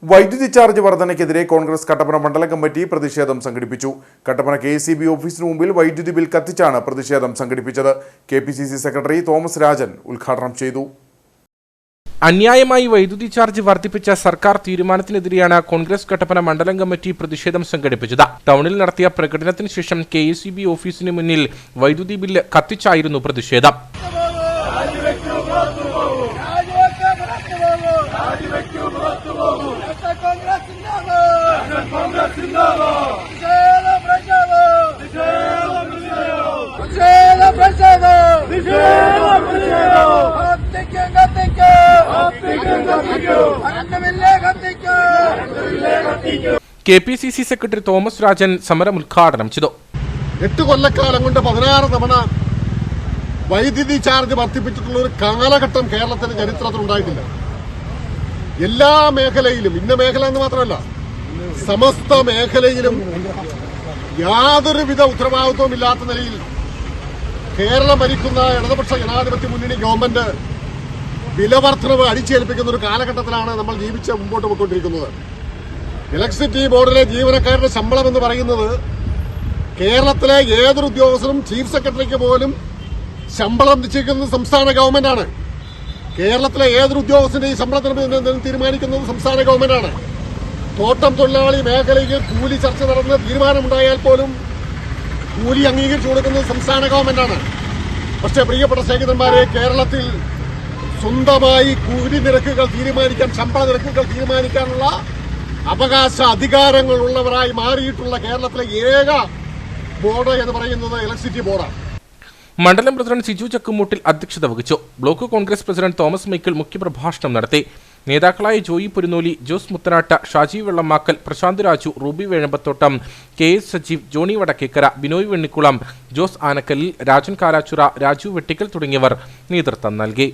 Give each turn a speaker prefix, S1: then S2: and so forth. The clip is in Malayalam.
S1: വൈദ്യുതി ചാർജ് വർധനയ്ക്കെതിരെ കോൺഗ്രസ് കട്ടപ്പന മണ്ഡലം കമ്മിറ്റി പ്രതിഷേധം സംഘടിപ്പിച്ചു. കട്ടപ്പന KECB ഓഫീസിന് മുമ്പിൽ വൈദ്യുതി ബിൽ കത്തിച്ചാണ് പ്രതിഷേധം സംഘടിപ്പിച്ചത്. KPCC സെക്രട്ടറി തോമസ് രാജൻ ഉദ്ഘാടനം ചെയ്തു.
S2: അന്യായമായി വൈദ്യുതി ചാർജ് വർദ്ധിപ്പിച്ച സർക്കാർ തീരുമാനത്തിനെതിരെയാണ് കോൺഗ്രസ് കട്ടപ്പന മണ്ഡലം കമ്മിറ്റി പ്രതിഷേധം സംഘടിപ്പിച്ചത്. ടൗണിൽ നടത്തിയ പ്രകടനത്തിന് ശേഷം KECB ഓഫീസിന് മുന്നിൽ വൈദ്യുതി ബില്ല് കത്തിച്ചായിരുന്നു പ്രതിഷേധം. KPCC സെക്രട്ടറി തോമസ് രാജൻ സമരം ഉദ്ഘാടനം ചെയ്തു.
S3: 8 കൊല്ലക്കാലം കൊണ്ട് 16 തവണ വൈദ്യുതി ചാർജ് വർദ്ധിപ്പിച്ചിട്ടുള്ള ഒരു കാലഘട്ടം കേരളത്തിന്റെ ചരിത്രത്തിൽ ഉണ്ടായിട്ടില്ല. എല്ലാ മേഖലയിലും, ഇന്ന മേഖല എന്ന് മാത്രമല്ല, സമസ്ത മേഖലയിലും യാതൊരുവിധ ഉത്തരവാദിത്വവും ഇല്ലാത്ത നിലയിൽ കേരളം ഭരിക്കുന്ന ഇടതുപക്ഷ ജനാധിപത്യ മുന്നണി ഗവൺമെന്റ് വിലവർദ്ധനവ് അടിച്ചേൽപ്പിക്കുന്ന ഒരു കാലഘട്ടത്തിലാണ് നമ്മൾ ജീവിച്ച് മുമ്പോട്ട് പോയിക്കൊണ്ടിരിക്കുന്നത്. ഇലക്ട്രിസിറ്റി ബോർഡിലെ ജീവനക്കാരുടെ ശമ്പളം എന്ന് പറയുന്നത് കേരളത്തിലെ ഏതൊരു ഉദ്യോഗസ്ഥനും ചീഫ് സെക്രട്ടറിക്ക് പോലും ശമ്പളം നിശ്ചയിക്കുന്നത് സംസ്ഥാന ഗവൺമെന്റാണ്. കേരളത്തിലെ ഏതൊരു ഉദ്യോഗസ്ഥന്റെ ഈ ശമ്പളത്തിന് തീരുമാനിക്കുന്നത് സംസ്ഥാന ഗവൺമെന്റാണ്. തോട്ടം തൊഴിലാളി മേഖലയിൽ കൂലി ചർച്ച നടന്ന് തീരുമാനമുണ്ടായാൽ പോലും കൂലി അംഗീകരിച്ചു കൊടുക്കുന്നത് സംസ്ഥാന ഗവൺമെന്റാണ്. പക്ഷേ പ്രിയപ്പെട്ട സ്നേഹിതന്മാരെ, കേരളത്തിൽ സ്വന്തമായി കൂലി നിരക്കുകൾ തീരുമാനിക്കാൻ, ശമ്പള നിരക്കുകൾ തീരുമാനിക്കാനുള്ള അവകാശ അധികാരങ്ങൾ ഉള്ളവരായി മാറിയിട്ടുള്ള കേരളത്തിലെ ഏക ബോർഡ് എന്ന് പറയുന്നത് ഇലക്ട്രിസിറ്റി ബോർഡാണ്.
S2: മണ്ഡലം പ്രസിഡന്റ് സിജു ചക്കുമൂട്ടിൽ അധ്യക്ഷത വഹിച്ചു. ബ്ലോക്ക് കോൺഗ്രസ് പ്രസിഡന്റ് തോമസ് മൈക്കിൾ മുഖ്യപ്രഭാഷണം നടത്തി. നേതാക്കളായ ജോയി പുരുന്നോലി, ജോസ് മുത്തനാട്ട്, ഷാജി വെള്ളമാക്കൽ, പ്രശാന്ത് രാജു, റൂബി വേഴമ്പത്തോട്ടം, KS സജീവ്, ജോണി വടക്കേക്കര, ബിനോയ് വെണ്ണിക്കുളം, ജോസ് ആനക്കല്ലിൽ, രാജൻ കാരാച്ചുറ, രാജു വെട്ടിക്കൽ തുടങ്ങിയവർ നേതൃത്വം നൽകി.